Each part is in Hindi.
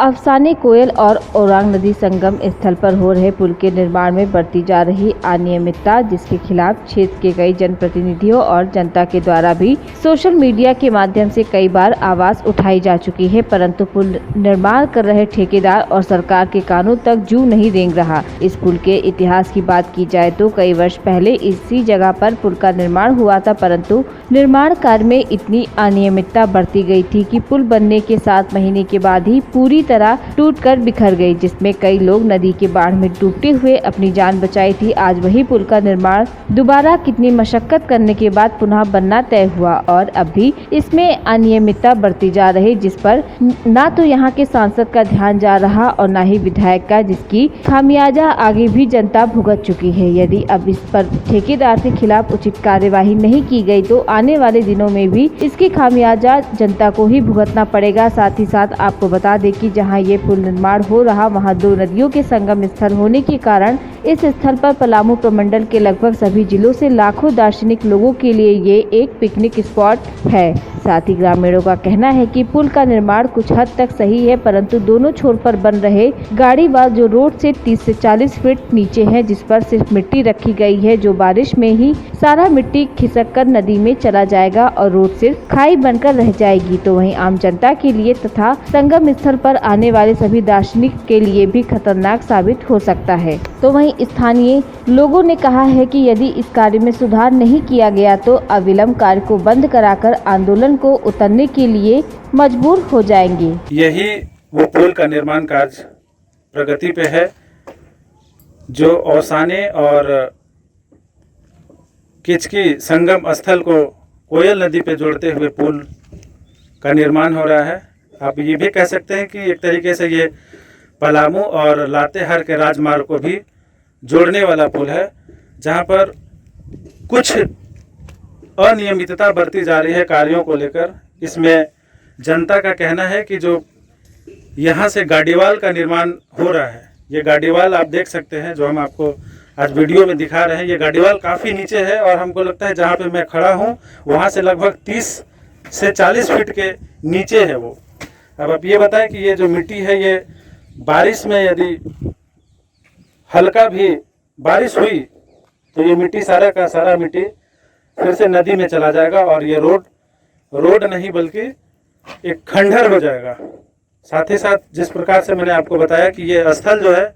अफसाने कोयल और औरांग नदी संगम स्थल पर हो रहे पुल के निर्माण में बरती जा रही अनियमितता, जिसके खिलाफ क्षेत्र के कई जनप्रतिनिधियों और जनता के द्वारा भी सोशल मीडिया के माध्यम से कई बार आवाज उठाई जा चुकी है, परंतु पुल निर्माण कर रहे ठेकेदार और सरकार के कानों तक जू नहीं रेंग रहा। इस पुल के इतिहास की बात की जाए तो कई वर्ष पहले इसी जगह पर पुल का निर्माण हुआ था, परंतु निर्माण कार्य में इतनी अनियमितता बरती गई थी कि पुल बनने के 7 महीने के बाद ही पूरी तरह टूटकर बिखर गई, जिसमें कई लोग नदी के बाढ़ में डूबते हुए अपनी जान बचाई थी। आज वही पुल का निर्माण दोबारा कितनी मशक्कत करने के बाद पुनः बनना तय हुआ और अब भी इसमें अनियमितता बरती जा रही, जिस पर न तो यहाँ के सांसद का ध्यान जा रहा और न ही विधायक का, जिसकी खामियाजा आगे भी जनता भुगत चुकी है। यदि अब इस पर ठेकेदार के खिलाफ उचित कार्यवाही नहीं की गई तो आने वाले दिनों में भी इसकी खामियाजा जनता को ही भुगतना पड़ेगा। साथ ही साथ आपको बता दें कि जहां ये पुल निर्माण हो रहा वहां 2 नदियों के संगम स्थल होने के कारण इस स्थल पर पलामू प्रमंडल के लगभग सभी जिलों से लाखों दार्शनिक लोगों के लिए ये एक पिकनिक स्पॉट है। साथ ही ग्रामीणों का कहना है कि पुल का निर्माण कुछ हद तक सही है, परंतु दोनों छोर पर बन रहे गाड़ीवाल जो रोड से 30 से 40 फीट नीचे है, जिस पर सिर्फ मिट्टी रखी गई है, जो बारिश में ही सारा मिट्टी खिसक कर नदी में चला जाएगा और रोड सिर्फ खाई बनकर रह जाएगी। तो वहीं आम जनता के लिए तथा संगम स्थल पर आने वाले सभी दार्शनिक के लिए भी खतरनाक साबित हो सकता है। तो वहीं स्थानीय लोगों ने कहा है कि यदि इस कार्य में सुधार नहीं किया गया तो अविलंब कार्य को बंद कराकर आंदोलन को उतरने के लिए मजबूर हो जाएंगे। यही वो पुल का निर्माण कार्य प्रगति पे है, जो औसाने और किचकी संगम स्थल को कोयल नदी पे जोड़ते हुए पुल का निर्माण हो रहा है। आप ये भी कह सकते हैं कि एक तरीके से ये पलामू और लातेहार के राजमार्ग को भी जोड़ने वाला पुल है, जहां पर कुछ अनियमितता बरती जा रही है कार्यों को लेकर। इसमें जनता का कहना है कि जो यहाँ से गाड़ीवाल का निर्माण हो रहा है, ये गाड़ीवाल आप देख सकते हैं, जो हम आपको आज वीडियो में दिखा रहे हैं, ये गाड़ीवाल काफ़ी नीचे है और हमको लगता है जहाँ पे मैं खड़ा हूँ वहाँ से लगभग 30 से 40 फीट के नीचे है वो। अब आप ये बताएं कि ये जो मिट्टी है, ये बारिश में यदि हल्का भी बारिश हुई तो ये मिट्टी सारा का सारा मिट्टी फिर से नदी में चला जाएगा और ये रोड नहीं बल्कि एक खंडहर हो जाएगा। साथ ही साथ जिस प्रकार से मैंने आपको बताया कि ये स्थल जो है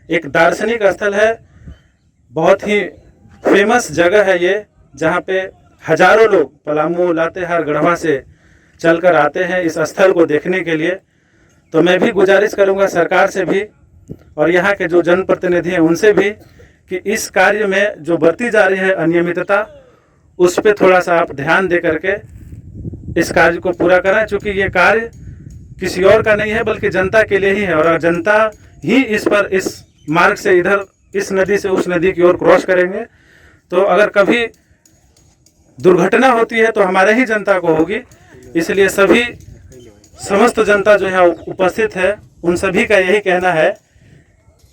एक दार्शनिक स्थल है, बहुत ही फेमस जगह है ये, जहाँ पे हजारों लोग पलामू, लातेहार, गढ़वा से चलकर आते हैं इस स्थल को देखने के लिए। तो मैं भी गुजारिश करूँगा सरकार से भी और यहाँ के जो जनप्रतिनिधि हैं उनसे भी कि इस कार्य में जो बरती जा रही है अनियमितता, उस पर थोड़ा सा आप ध्यान दे करके इस कार्य को पूरा करें, क्योंकि ये कार्य किसी और का नहीं है बल्कि जनता के लिए ही है। और जनता ही इस मार्ग से इधर इस नदी से उस नदी की ओर क्रॉस करेंगे, तो अगर कभी दुर्घटना होती है तो हमारे ही जनता को होगी। इसलिए सभी समस्त जनता जो यहाँ उपस्थित है उन सभी का यही कहना है,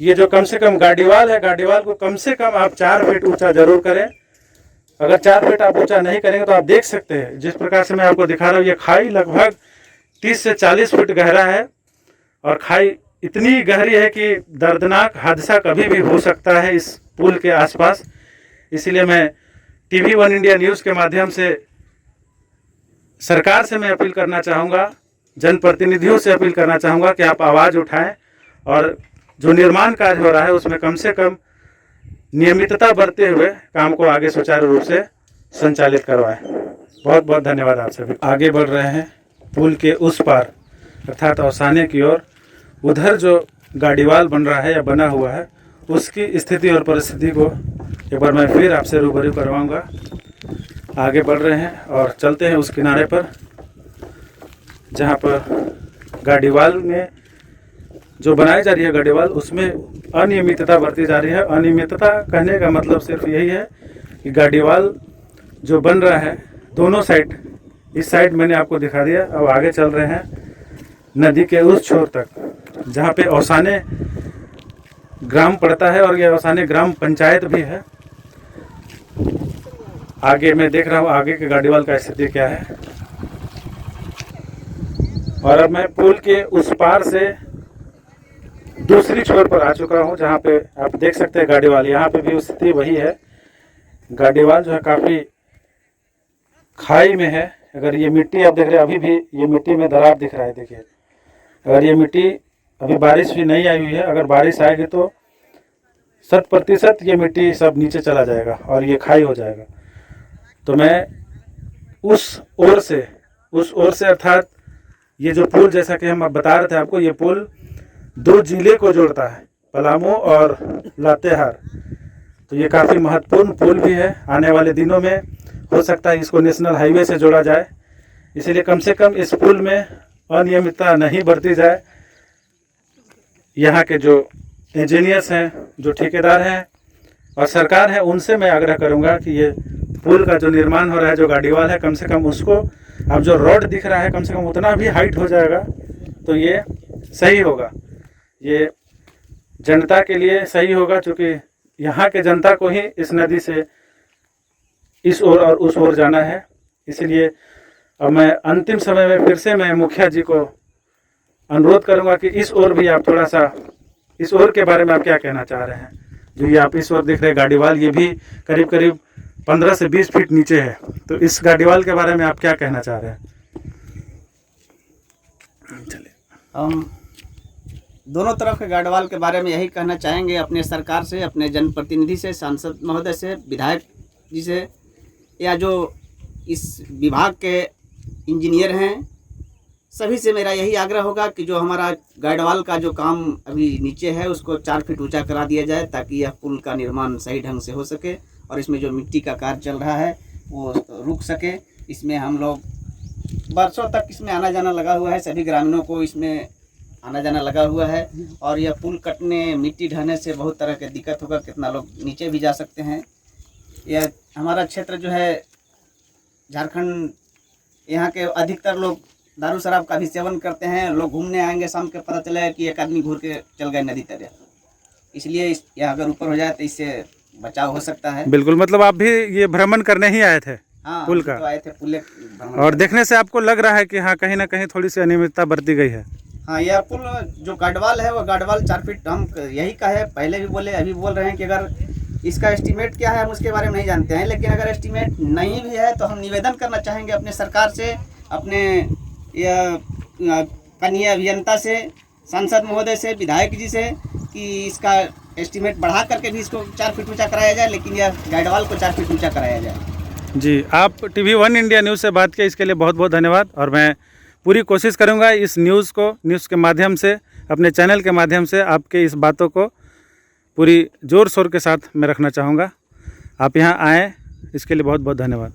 ये जो कम से कम गाड़ीवाल है, गाड़ीवाल को कम से कम आप 4 फीट ऊंचा जरूर करें। अगर 4 फीट आप ऊंचा नहीं करेंगे तो आप देख सकते हैं जिस प्रकार से मैं आपको दिखा रहा हूँ, ये खाई लगभग 30 से 40 फीट गहरा है और खाई इतनी गहरी है कि दर्दनाक हादसा कभी भी हो सकता है इस पुल के आसपास। इसलिए मैं TV 1 इंडिया न्यूज़ के माध्यम से सरकार से मैं अपील करना चाहूँगा, जनप्रतिनिधियों से अपील करना चाहूँगा कि आप आवाज़ उठाएं और जो निर्माण कार्य हो रहा है उसमें कम से कम नियमितता बरते हुए काम को आगे सुचारू रूप से संचालित करवाएं। बहुत बहुत धन्यवाद आप सभी। आगे बढ़ रहे हैं पुल के उस पार अर्थात औसाने की ओर, उधर जो गाड़ीवाल बन रहा है या बना हुआ है उसकी स्थिति और परिस्थिति को एक बार मैं फिर आपसे रूबरू करवाऊंगा। आगे बढ़ रहे हैं और चलते हैं उस किनारे पर जहां पर गाड़ीवाल में जो बनाई जा रही है गाड़ीवाल, उसमें अनियमितता बरती जा रही है। अनियमितता कहने का मतलब सिर्फ यही है कि गाड़ीवाल जो बन रहा है दोनों साइड, इस साइड मैंने आपको दिखा दिया। अब आगे चल रहे हैं नदी के उस छोर तक जहाँ पे औसाने ग्राम पड़ता है और यह औसाने ग्राम पंचायत भी है। आगे मैं देख रहा हूँ आगे के गाड़ीवाल का स्थिति क्या है। और अब मैं पुल के उस पार से दूसरी छोर पर आ चुका हूँ, जहाँ पे आप देख सकते हैं गाड़ीवाल। यहाँ पे भी स्थिति वही है, गाड़ीवाल जो है काफ़ी खाई में है। अगर ये मिट्टी आप देख रहे हैं, अभी भी ये मिट्टी में दरार दिख रहा है। देखिए, अगर ये मिट्टी, अभी बारिश भी नहीं आई हुई है, अगर बारिश आएगी तो 100% ये मिट्टी सब नीचे चला जाएगा और ये खाई हो जाएगा। तो मैं उस ओर से अर्थात ये जो पुल, जैसा कि हम अब बता रहे थे आपको, ये पुल 2 जिले को जोड़ता है, पलामू और लातेहार। तो ये काफ़ी महत्वपूर्ण पुल भी है। आने वाले दिनों में हो सकता है इसको नेशनल हाईवे से जोड़ा जाए, इसीलिए कम से कम इस पुल में अनियमितता नहीं बरती जाए। यहाँ के जो इंजीनियर्स हैं, जो ठेकेदार हैं और सरकार है, उनसे मैं आग्रह करूँगा कि ये पुल का जो निर्माण हो रहा है, जो गाड़ीवाल है, कम से कम उसको, अब जो रोड दिख रहा है, कम से कम उतना भी हाइट हो जाएगा तो ये सही होगा। ये जनता के लिए सही होगा, क्योंकि यहाँ के जनता को ही इस नदी से इस ओर और उस ओर जाना है। इसलिए अब मैं अंतिम समय में फिर से मैं मुखिया जी को अनुरोध करूँगा कि इस ओर भी आप थोड़ा सा, इस ओर के बारे में आप क्या कहना चाह रहे हैं? जो ये आप इस ओर देख रहे हैं गाड़ीवाल, ये भी करीब करीब 15 से 20 फीट नीचे है। तो इस गाड़ीवाल के बारे में आप क्या कहना चाह रहे हैं? चलिए, हम दोनों तरफ के गाड़ीवाल के बारे में यही कहना चाहेंगे, अपने सरकार से, अपने जनप्रतिनिधि से, सांसद महोदय से, विधायक जी से, या जो इस विभाग के इंजीनियर हैं, सभी से मेरा यही आग्रह होगा कि जो हमारा गाइडवाल का जो काम अभी नीचे है उसको 4 फीट ऊंचा करा दिया जाए, ताकि यह पुल का निर्माण सही ढंग से हो सके और इसमें जो मिट्टी का कार्य चल रहा है वो रुक सके। इसमें हम लोग बरसों तक इसमें आना जाना लगा हुआ है, सभी ग्रामीणों को इसमें आना जाना लगा हुआ है और यह पुल कटने, मिट्टी ढहने से बहुत तरह के दिक्कत होगा, कितना लोग नीचे भी जा सकते हैं। यह हमारा क्षेत्र जो है झारखंड, यहाँ के अधिकतर लोग दारू शराब का भी सेवन करते हैं। लोग घूमने आएंगे, शाम के पता चला कि एक आदमी घूर के चल गए नदी तरह, इसलिए यह अगर ऊपर हो जाए तो इससे बचाव हो सकता है। बिल्कुल, मतलब आप भी ये भ्रमण करने ही आए थे? हाँ, पुल का तो आए थे पुल और देखने से आपको लग रहा है कि हाँ, कहीं ना कहीं थोड़ी सी अनियमितता बरती गई है? हाँ, यह पुल जो गाडवाल है वो गाडवाल 4 फीट, हम यही कहे, पहले भी बोले, अभी बोल रहे हैं कि अगर इसका एस्टीमेट क्या है हम उसके बारे में नहीं जानते हैं, लेकिन अगर एस्टीमेट नहीं भी है तो हम निवेदन करना चाहेंगे अपने सरकार से, अपने कनीय अभियंता से, सांसद महोदय से, विधायक जी से, कि इसका एस्टीमेट बढ़ा करके भी इसको 4 फीट ऊंचा कराया जाए, लेकिन यह गाइडवाल को 4 फीट ऊंचा कराया जाए। जी, आप TV1 इंडिया न्यूज़ से बात किया, इसके लिए बहुत बहुत धन्यवाद। और मैं पूरी कोशिश करूंगा इस न्यूज़ के माध्यम से, अपने चैनल के माध्यम से आपके इस बातों को पूरी ज़ोर शोर के साथ मैं रखना चाहूँगा। आप यहाँ आएँ, इसके लिए बहुत बहुत धन्यवाद।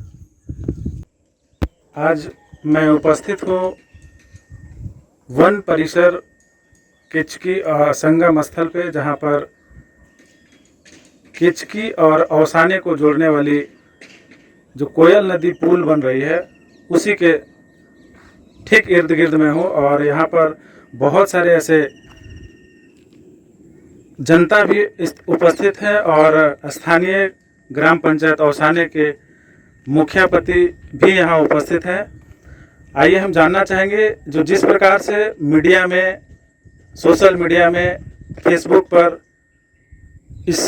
आज मैं उपस्थित हूँ वन परिसर किचकी संगम स्थल पे, जहाँ पर किचकी और औसाने को जोड़ने वाली जो कोयल नदी पुल बन रही है, उसी के ठीक इर्द गिर्द में हूँ। और यहाँ पर बहुत सारे ऐसे जनता भी उपस्थित है और स्थानीय ग्राम पंचायत औसाने के मुखियापति भी यहाँ उपस्थित हैं। आइए हम जानना चाहेंगे, जो जिस प्रकार से मीडिया में, सोशल मीडिया में, फेसबुक पर इस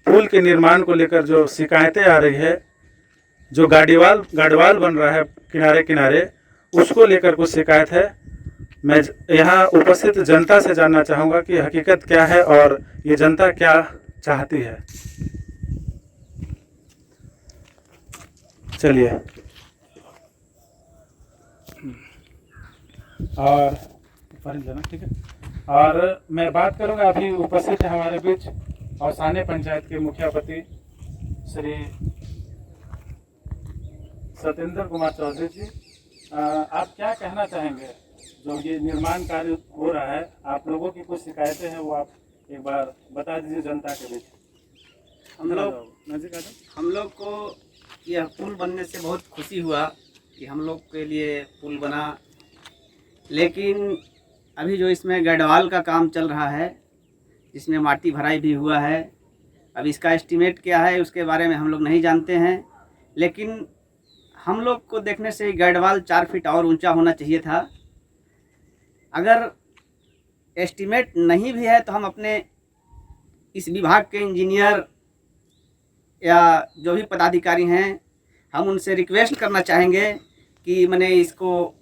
पुल के निर्माण को लेकर जो शिकायतें आ रही है, जो गाड़ीवाल बन रहा है किनारे किनारे, उसको लेकर कुछ शिकायत है। मैं यहाँ उपस्थित जनता से जानना चाहूँगा कि हकीकत क्या है और ये जनता क्या चाहती है। चलिए, और ठीक है, और मैं बात करूँगा, अभी उपस्थित है हमारे बीच औसाने पंचायत के मुखियापति श्री सत्येंद्र कुमार चौधरी जी। आप क्या कहना चाहेंगे, जो ये निर्माण कार्य हो रहा है, आप लोगों की कुछ शिकायतें हैं, वो आप एक बार बता दीजिए जनता के बीच। हम लोग को यह पुल बनने से बहुत खुशी हुआ कि हम लोग के लिए पुल बना, लेकिन अभी जो इसमें गाइडवाल का काम चल रहा है, जिसमें माटी भराई भी हुआ है, अब इसका एस्टीमेट क्या है उसके बारे में हम लोग नहीं जानते हैं, लेकिन हम लोग को देखने से गाइडवाल 4 फीट और ऊंचा होना चाहिए था। अगर एस्टीमेट नहीं भी है तो हम अपने इस विभाग के इंजीनियर या जो भी पदाधिकारी हैं हम उनसे रिक्वेस्ट करना चाहेंगे कि मैंने इसको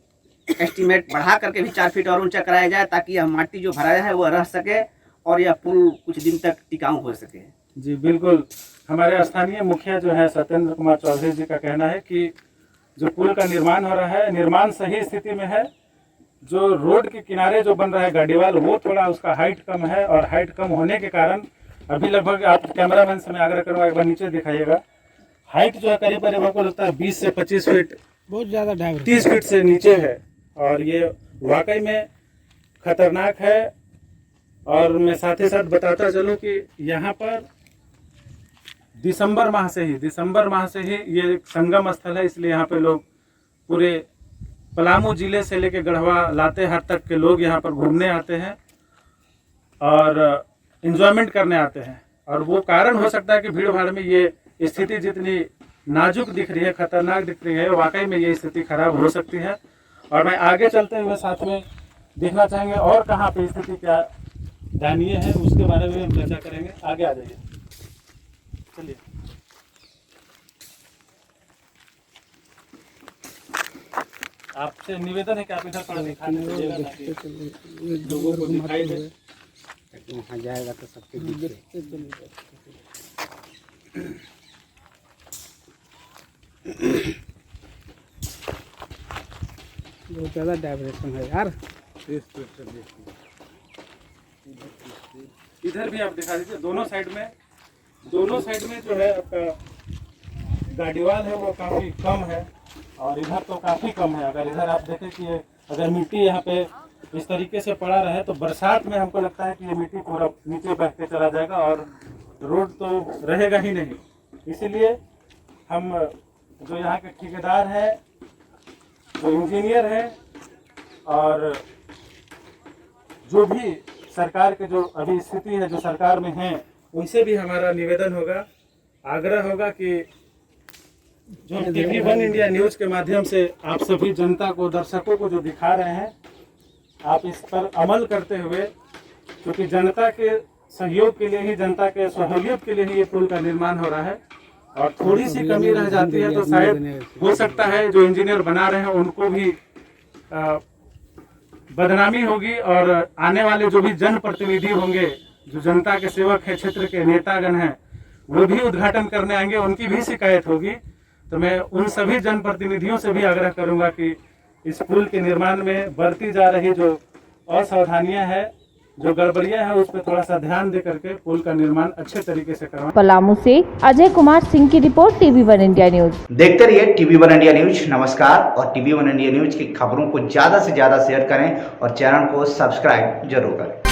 एस्टीमेट बढ़ा करके भी 4 फीट और ऊंचा कराया जाए, ताकि यह माटी जो भराया है वह रह सके और यह पुल कुछ दिन तक टिकाऊ हो सके। जी बिल्कुल, हमारे स्थानीय मुखिया जो है सत्येंद्र कुमार चौधरी जी का कहना है कि जो पुल का निर्माण हो रहा है, निर्माण सही स्थिति में है। जो रोड के किनारे जो बन रहा है गाड़ीवाल, वो थोड़ा उसका हाइट कम है, और हाइट कम होने के कारण अभी लगभग, आप कैमरामैन से मैं आग्रह करूँगा एक बार नीचे दिखाइएगा, हाइट जो है करीब करीब आपको लगता है 20 से 25 फीट, बहुत ज़्यादा 30 फीट से नीचे है, और ये वाकई में खतरनाक है। और मैं साथ ही साथ बताता चलूँ कि यहाँ पर दिसंबर माह से ही ये एक संगम स्थल है, इसलिए यहाँ पे लोग पूरे पलामू जिले से लेकर गढ़वा लातेहार तक के लोग यहाँ पर घूमने आते हैं और एंजॉयमेंट करने आते हैं। और वो कारण हो सकता है कि भीड़ भाड़ में ये स्थिति जितनी नाजुक दिख रही है, खतरनाक दिख रही है, वाकई में ये स्थिति खराब हो सकती है। और मैं आगे चलते हुए साथ में देखना चाहेंगे और कहाँ पे स्थिति क्या दयनीय है, उसके बारे में हम चर्चा करेंगे। आगे आ जाइए, चलिए। आपसे निवेदन है कि आप इधर थोड़ा दिखाने दीजिएगा ताकि लोगों को दिखाई दे। वहाँ जाएगा तो सबके बहुत ज़्यादा डाइवर्सन है यार। इधर भी आप दिखा दीजिए, दोनों साइड में जो है आपका गाड़ीवाल है वो काफ़ी कम है, और इधर तो काफ़ी कम है। अगर इधर आप देखें कि अगर मिट्टी यहाँ पे इस तरीके से पड़ा रहे तो बरसात में हमको लगता है कि ये मिट्टी पूरा नीचे बह के चला जाएगा और रोड तो रहेगा ही नहीं। इसीलिए हम जो यहाँ के ठेकेदार हैं, जो इंजीनियर हैं, और जो भी सरकार के जो अभी स्थिति है जो सरकार में है, उनसे भी हमारा निवेदन होगा, आग्रह होगा कि जो TV1 इंडिया न्यूज़ के माध्यम से आप सभी जनता को, दर्शकों को जो दिखा रहे हैं, आप इस पर अमल करते हुए, क्योंकि जनता के सहयोग के लिए ही, जनता के सहूलियत के लिए ही ये पुल का निर्माण हो रहा है, और थोड़ी सी कमी रह जाती है तो शायद हो सकता है जो इंजीनियर बना रहे हैं उनको भी बदनामी होगी, और आने वाले जो भी जनप्रतिनिधि होंगे, जो जनता के सेवक है, क्षेत्र के नेतागण हैं, वो भी उद्घाटन करने आएंगे, उनकी भी शिकायत होगी। तो मैं उन सभी जनप्रतिनिधियों से भी आग्रह करूंगा कि इस पुल के निर्माण में बरती जा रही जो असावधानियां हैं, जो गड़बड़ियां हैं, उस पर थोड़ा सा ध्यान दे करके पुल का निर्माण अच्छे तरीके से करवाएं। पलामू से अजय कुमार सिंह की रिपोर्ट, TV1 इंडिया न्यूज। देखते रहिए TV1 इंडिया न्यूज। नमस्कार, और TV1 इंडिया न्यूज की खबरों को ज्यादा से ज्यादा शेयर करें और चैनल को सब्सक्राइब जरूर करें।